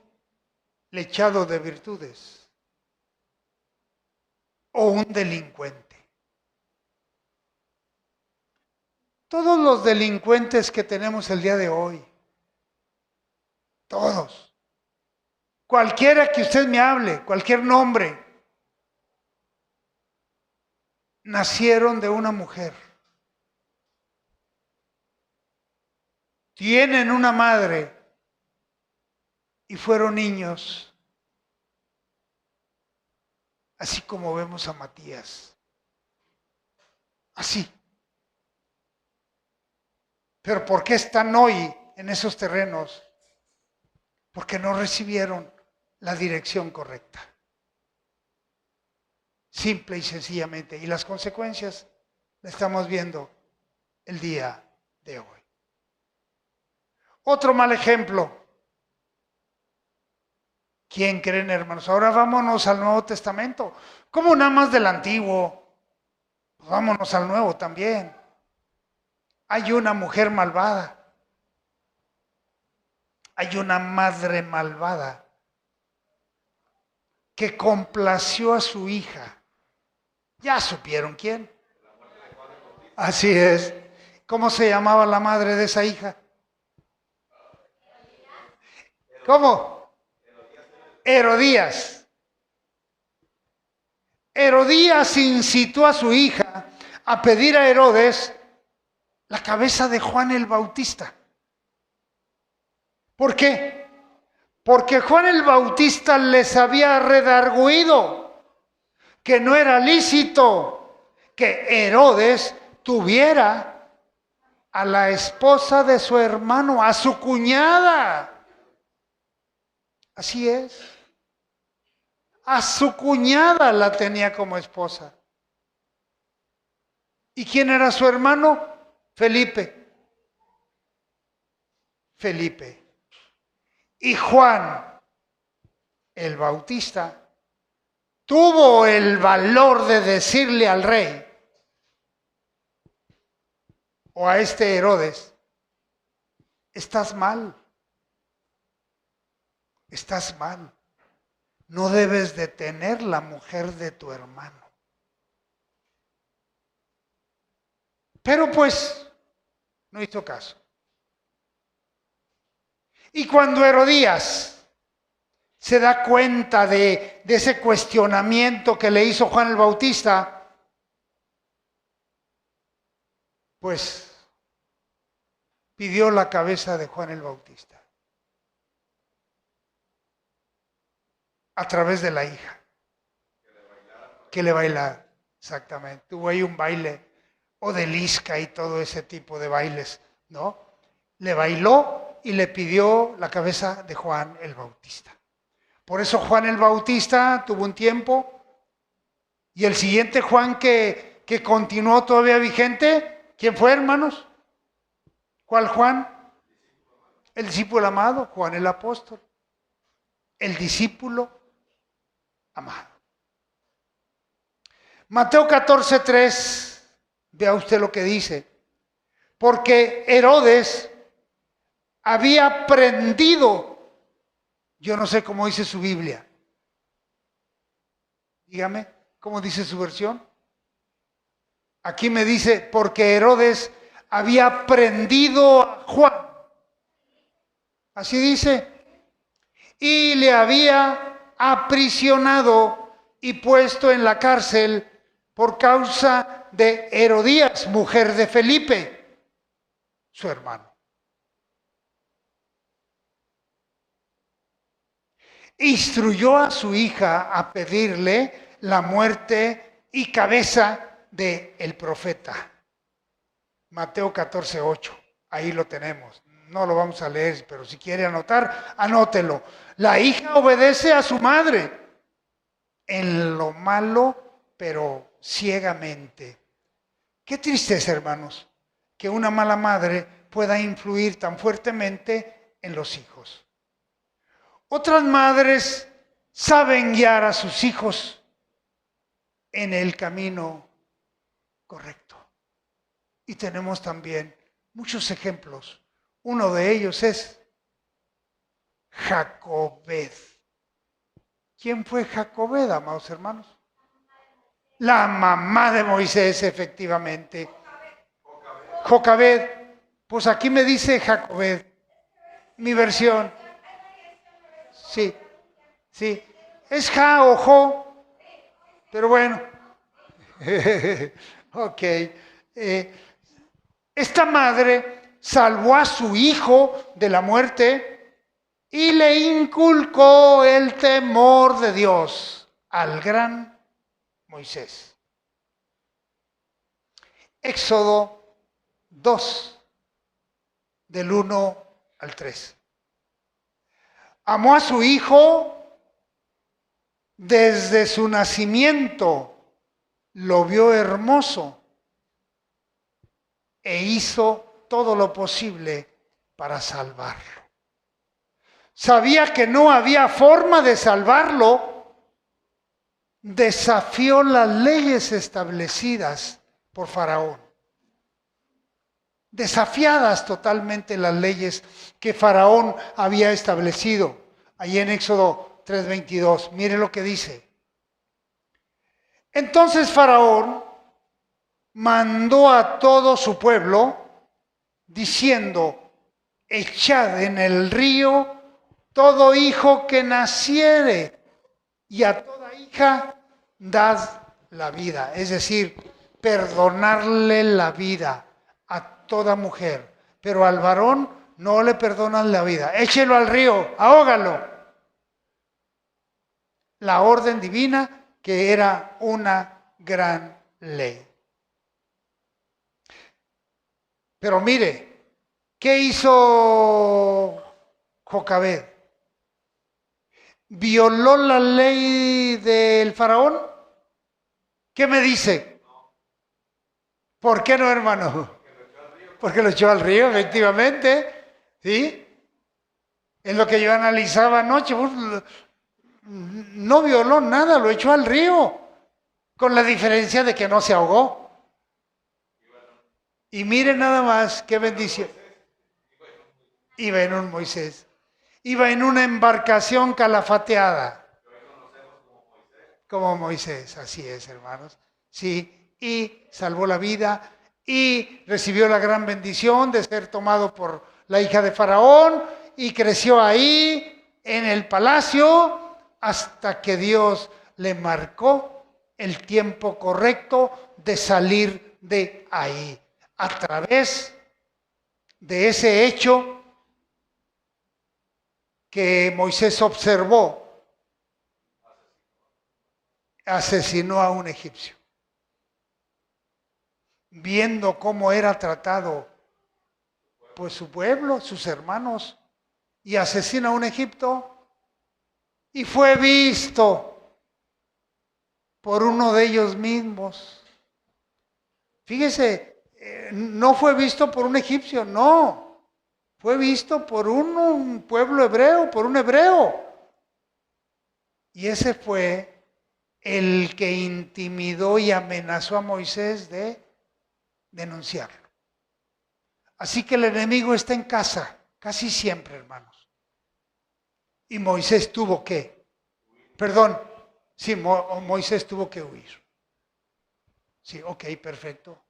lechado de virtudes o un delincuente. Todos los delincuentes que tenemos el día de hoy, todos, cualquiera que usted me hable, cualquier nombre, nacieron de una mujer. Tienen una madre y fueron niños, así como vemos a Matías, así. Pero ¿por qué están hoy en esos terrenos? Porque no recibieron la dirección correcta. Simple y sencillamente. Y las consecuencias las estamos viendo el día de hoy. Otro mal ejemplo. ¿Quién creen, hermanos? Ahora vámonos al Nuevo Testamento. ¿Cómo nada más del Antiguo? Pues vámonos al Nuevo también. Hay una mujer malvada. Hay una madre malvada que complació a su hija. Ya supieron quién. Así es. ¿Cómo se llamaba la madre de esa hija? ¿Cómo? Herodías. Herodías incitó a su hija a pedir a Herodes la cabeza de Juan el Bautista. ¿Por qué? Porque Juan el Bautista les había redarguido que no era lícito que Herodes tuviera a la esposa de su hermano, a su cuñada. Así es. A su cuñada la tenía como esposa. ¿Y quién era su hermano? Felipe. Y Juan el Bautista tuvo el valor de decirle al rey o a este Herodes, estás mal, estás mal, no debes de tener la mujer de tu hermano. Pero pues no hizo caso. Y cuando Herodías se da cuenta de ese cuestionamiento que le hizo Juan el Bautista, pues pidió la cabeza de Juan el Bautista a través de la hija. Que le bailara, exactamente. Tuvo ahí un baile odalisca y todo ese tipo de bailes, ¿no? Le bailó y le pidió la cabeza de Juan el Bautista. Por eso Juan el Bautista tuvo un tiempo y el siguiente Juan que continuó todavía vigente, ¿quién fue, hermanos? ¿Cuál Juan? El discípulo amado, Juan el apóstol. El discípulo amado. Mateo 14:3, vea usted lo que dice. Porque Herodes había prendido, yo no sé cómo dice su Biblia. Dígame, ¿cómo dice su versión? Aquí me dice, porque Herodes había prendido a Juan. Así dice. Y le había aprisionado y puesto en la cárcel por causa de Herodías, mujer de Felipe, su hermano. Instruyó a su hija a pedirle la muerte y cabeza del profeta. Mateo 14:8, ahí lo tenemos. No lo vamos a leer, pero si quiere anotar, anótelo. La hija obedece a su madre en lo malo, pero ciegamente. Qué tristeza, hermanos, que una mala madre pueda influir tan fuertemente en los hijos. Otras madres saben guiar a sus hijos en el camino correcto. Y tenemos también muchos ejemplos. Uno de ellos es Jacobed. ¿Quién fue Jacobed, amados hermanos? La mamá de Moisés, efectivamente. Jocabed. Pues aquí me dice Jacobed. Mi versión. Sí, sí. Es Ja o Jo, pero bueno. Ok. Esta madre salvó a su hijo de la muerte y le inculcó el temor de Dios al gran Moisés. Éxodo 2, del 1 al 3. Amó a su hijo desde su nacimiento, lo vio hermoso e hizo todo lo posible para salvarlo. Sabía que no había forma de salvarlo, desafió las leyes establecidas por Faraón. Desafiadas totalmente las leyes que Faraón había establecido. Allí en Éxodo 3:22, mire lo que dice. Entonces Faraón mandó a todo su pueblo diciendo, echad en el río todo hijo que naciere y a toda hija dad la vida. Es decir, perdonarle la vida a toda mujer, pero al varón no le perdonan la vida. Échelo al río, ahógalo. La orden divina que era una gran ley. Pero mire, ¿qué hizo Jocabed? ¿Violó la ley del faraón? ¿Qué me dice? ¿Por qué no, hermano? Porque lo echó al río, efectivamente. ¿Sí? Es lo que yo analizaba anoche. no violó nada, lo echó al río, con la diferencia de que no se ahogó. Y miren nada más, qué bendición. Iba en un Moisés. Iba en una embarcación calafateada. Como Moisés, así es, hermanos. Sí, y salvó la vida y recibió la gran bendición de ser tomado por la hija de Faraón y creció ahí en el palacio hasta que Dios le marcó el tiempo correcto de salir de ahí. A través de ese hecho que Moisés observó, asesinó a un egipcio. Viendo cómo era tratado pues su pueblo, sus hermanos, y asesina a un egipto y fue visto por uno de ellos mismos. Fíjese, no fue visto por un egipcio, no, fue visto por un pueblo hebreo, por un hebreo. Y ese fue el que intimidó y amenazó a Moisés de denunciarlo. Así que el enemigo está en casa, casi siempre, hermanos. Y Moisés tuvo que, Moisés tuvo que huir. Sí, ok, perfecto.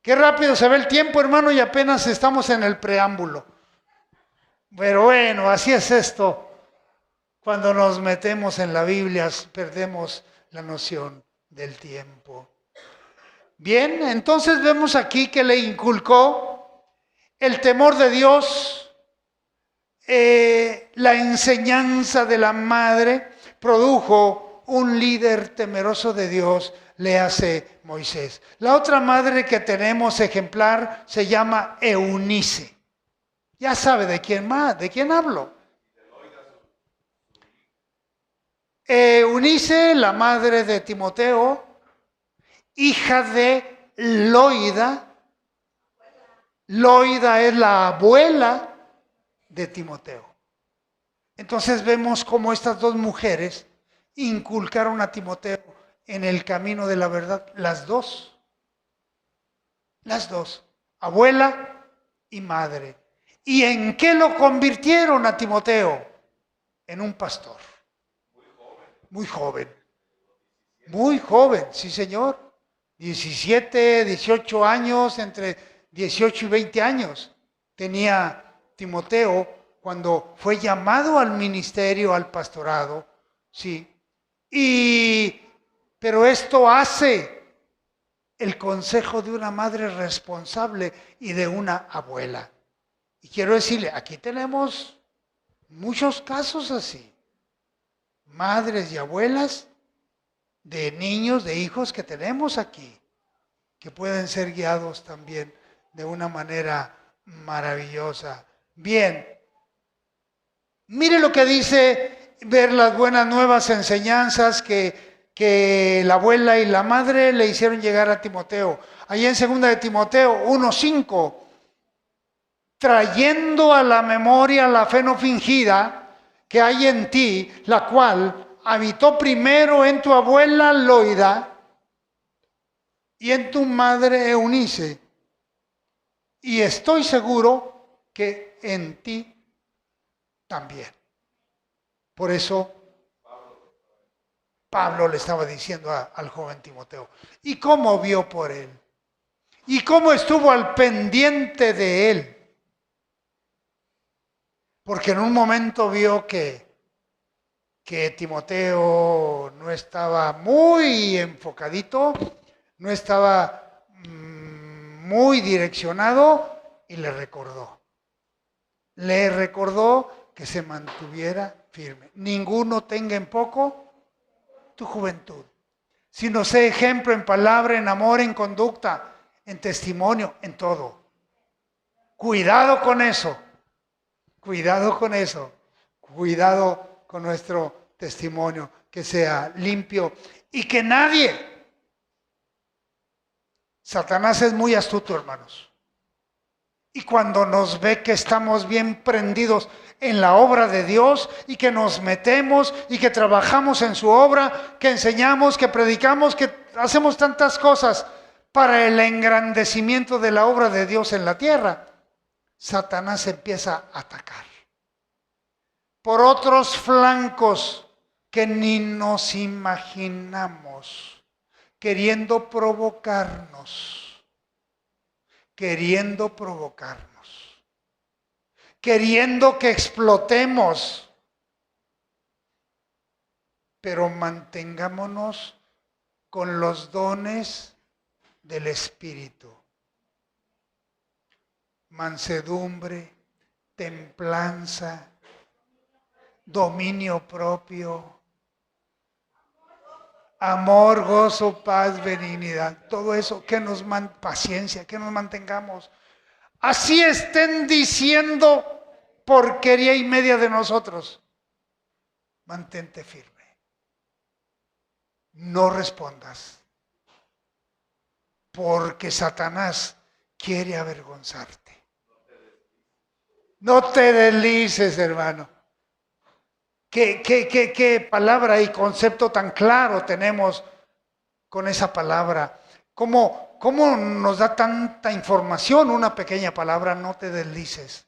Qué rápido se ve el tiempo, hermano, y apenas estamos en el preámbulo. Pero bueno, así es esto. Cuando nos metemos en la Biblia, perdemos la noción del tiempo. Bien, entonces vemos aquí que le inculcó el temor de Dios, la enseñanza de la madre, produjo un líder temeroso de Dios, le hace Moisés. La otra madre que tenemos ejemplar se llama Eunice. Ya sabe de quién hablo. Eunice, la madre de Timoteo, hija de Loida. Loida es la abuela de Timoteo. Entonces vemos cómo estas dos mujeres inculcaron a Timoteo en el camino de la verdad. Las dos, abuela y madre. ¿Y en qué lo convirtieron a Timoteo? En un pastor. Muy joven, sí señor. 17, 18 años, entre 18 y 20 años tenía Timoteo cuando fue llamado al ministerio, al pastorado, sí. Pero esto hace el consejo de una madre responsable y de una abuela. Y quiero decirle, aquí tenemos muchos casos así. Madres y abuelas de niños, de hijos que tenemos aquí, que pueden ser guiados también de una manera maravillosa. Bien, mire lo que dice ver las buenas nuevas enseñanzas que la abuela y la madre le hicieron llegar a Timoteo. Allí en 2 de Timoteo 1:5, trayendo a la memoria la fe no fingida que hay en ti, la cual habitó primero en tu abuela Loida y en tu madre Eunice, y estoy seguro que en ti también. Por eso Pablo le estaba diciendo al joven Timoteo, ¿y cómo vio por él? ¿Y cómo estuvo al pendiente de él? Porque en un momento vio que Timoteo no estaba muy enfocadito, no estaba muy direccionado, y le recordó. Le recordó que se mantuviera firme. Ninguno tenga en poco tu juventud, sino sé ejemplo en palabra, en amor, en conducta, en testimonio, en todo. Cuidado con eso. Cuidado con eso. Cuidado con nuestro testimonio, que sea limpio y que nadie. Satanás es muy astuto, hermanos. Y cuando nos ve que estamos bien prendidos en la obra de Dios y que nos metemos y que trabajamos en su obra, que enseñamos, que predicamos, que hacemos tantas cosas para el engrandecimiento de la obra de Dios en la tierra, Satanás empieza a atacar por otros flancos que ni nos imaginamos, queriendo provocarnos, queriendo que explotemos. Pero mantengámonos con los dones del Espíritu. Mansedumbre, templanza, dominio propio, amor, gozo, paz, benignidad. Todo eso, paciencia, que nos mantengamos. Así estén diciendo porquería y media de nosotros. Mantente firme. No respondas. Porque Satanás quiere avergonzarte. No te deslices, hermano. ¿Qué palabra y concepto tan claro tenemos con esa palabra? ¿Cómo nos da tanta información una pequeña palabra? No te deslices.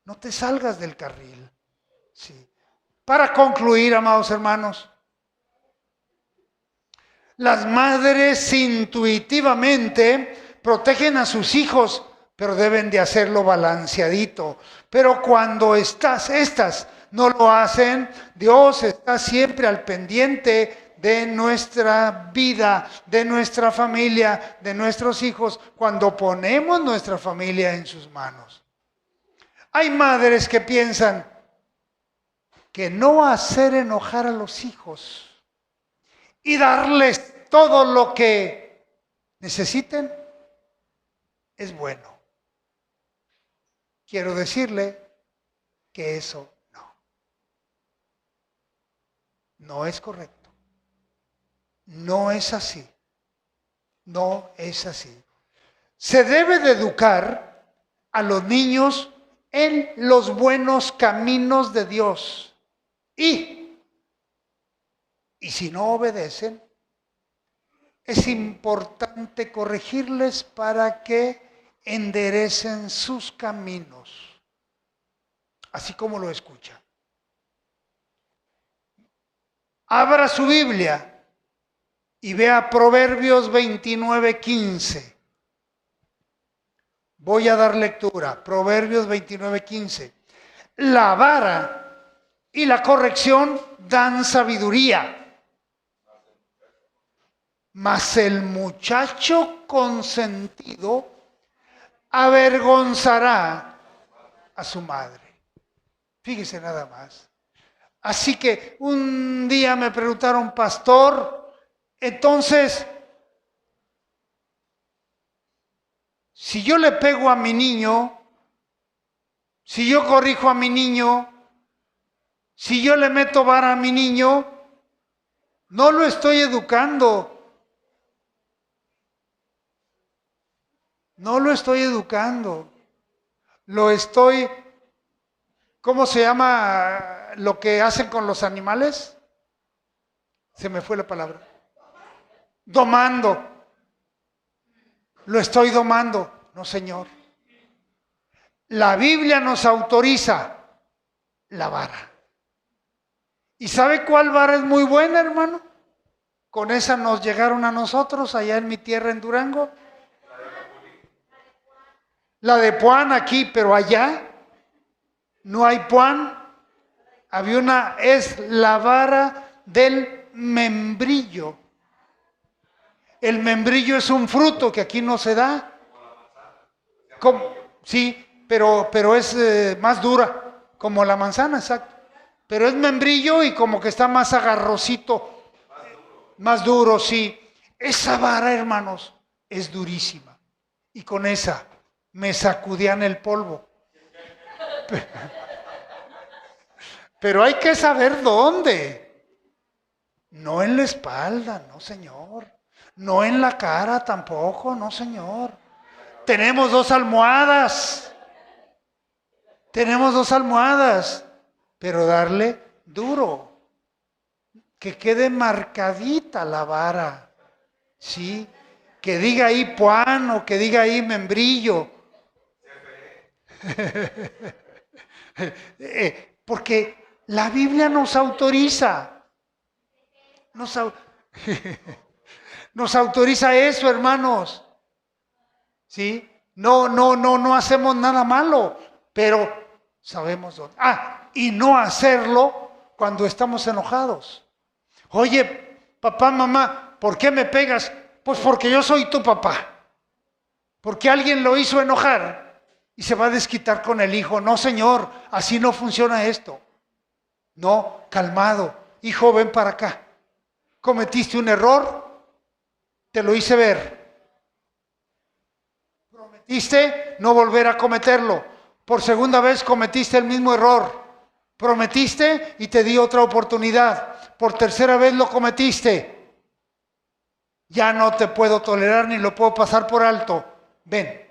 No te salgas del carril. Sí. Para concluir, amados hermanos, las madres intuitivamente protegen a sus hijos, pero deben de hacerlo balanceadito. Pero cuando estas no lo hacen, Dios está siempre al pendiente de nuestra vida, de nuestra familia, de nuestros hijos, cuando ponemos nuestra familia en sus manos. Hay madres que piensan que no hacer enojar a los hijos y darles todo lo que necesiten es bueno. Quiero decirle que eso no es correcto. No es así. No es así. Se debe de educar a los niños en los buenos caminos de Dios. Y si no obedecen, es importante corregirles para que enderecen sus caminos. Así como lo escucha. Abra su Biblia y vea Proverbios 29:15. Voy a dar lectura. Proverbios 29:15. La vara y la corrección dan sabiduría, mas el muchacho consentido avergonzará a su madre. Fíjese nada más. Así que un día me preguntaron, pastor, entonces, si yo le pego a mi niño, si yo corrijo a mi niño, si yo le meto vara a mi niño, no lo estoy educando. No lo estoy educando. Lo estoy, ¿cómo se llama lo que hacen con los animales? Se me fue la palabra. Domando. Lo estoy domando. No, Señor. La Biblia nos autoriza la vara. ¿Y sabe cuál vara es muy buena, hermano? Con esa nos llegaron a nosotros allá en mi tierra, en Durango. La de Puan aquí, pero allá no hay Puan. Es la vara del membrillo. El membrillo es un fruto que aquí no se da. Sí, pero es más dura, como la manzana, exacto. Pero es membrillo y como que está más agarrosito. Más duro, sí. Esa vara, hermanos, es durísima. Y con esa me sacudían el polvo. Pero hay que saber dónde. No en la espalda, no, señor. No en la cara tampoco, no, señor. Tenemos 2 almohadas. Tenemos 2 almohadas, pero darle duro, que quede marcadita la vara, ¿sí? Que diga ahí Puan o que diga ahí membrillo. Porque la Biblia nos autoriza, nos, nos autoriza eso, hermanos. ¿Sí? No hacemos nada malo, pero sabemos dónde. Y no hacerlo cuando estamos enojados. Oye, papá, mamá, ¿por qué me pegas? Pues porque yo soy tu papá. Porque alguien lo hizo enojar y se va a desquitar con el hijo. No, señor, así no funciona esto. No, calmado. Hijo, ven para acá. Cometiste un error, te lo hice ver. Prometiste no volver a cometerlo. Por segunda vez cometiste el mismo error. Prometiste y te di otra oportunidad. Por tercera vez lo cometiste. Ya no te puedo tolerar ni lo puedo pasar por alto. Ven.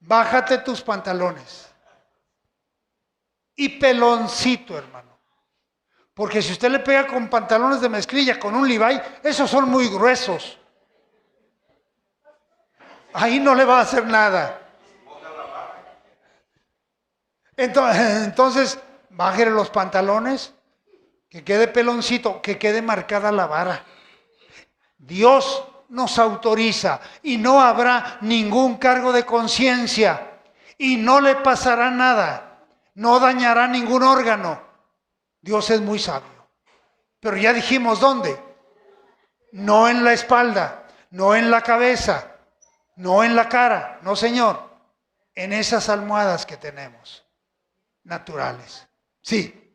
Bájate tus pantalones. Y peloncito, hermano. Porque si usted le pega con pantalones de mezclilla, con un Levi, esos son muy gruesos. Ahí no le va a hacer nada. Entonces, bájele los pantalones, que quede peloncito, que quede marcada la vara. Dios nos autoriza y no habrá ningún cargo de conciencia y no le pasará nada, no dañará ningún órgano. Dios es muy sabio. Pero ya dijimos dónde. No en la espalda, no en la cabeza, no en la cara, no señor, en esas almohadas que tenemos, naturales. Sí.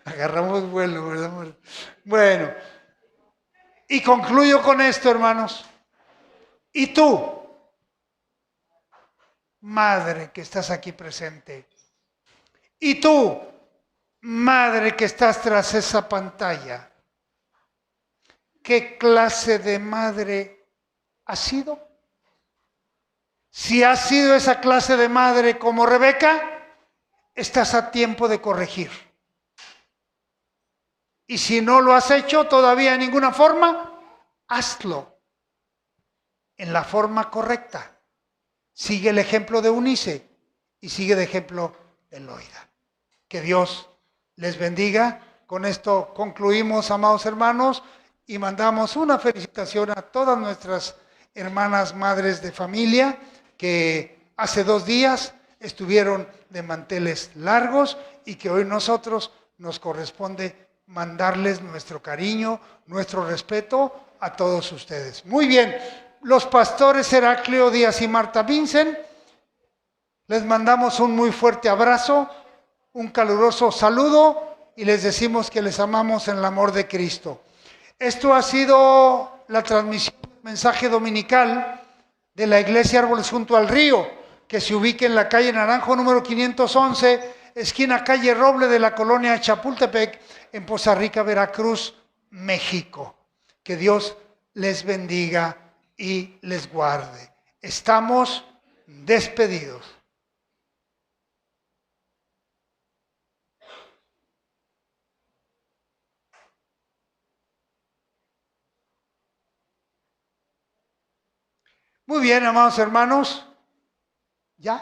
Agarramos vuelo, ¿verdad? Bueno, y concluyo con esto, hermanos. Y tú, madre que estás aquí presente, y tú, madre que estás tras esa pantalla, ¿qué clase de madre has sido? Si has sido esa clase de madre como Rebeca, estás a tiempo de corregir. Y si no lo has hecho todavía de ninguna forma, hazlo en la forma correcta. Sigue el ejemplo de Eunice y sigue el ejemplo de Loida. Que Dios les bendiga. Con esto concluimos, amados hermanos, y mandamos una felicitación a todas nuestras hermanas madres de familia que hace 2 días estuvieron de manteles largos y que hoy nosotros nos corresponde mandarles nuestro cariño, nuestro respeto a todos ustedes. Muy bien, los pastores Heraclio Díaz y Marta Vincent, les mandamos un muy fuerte abrazo, un caluroso saludo y les decimos que les amamos en el amor de Cristo. Esto ha sido la transmisión del mensaje dominical de la Iglesia Árboles junto al Río, que se ubica en la calle Naranjo número 511, esquina calle Roble de la colonia Chapultepec, en Poza Rica, Veracruz, México. Que Dios les bendiga y les guarde. Estamos despedidos. Muy bien, amados hermanos. ¿Ya?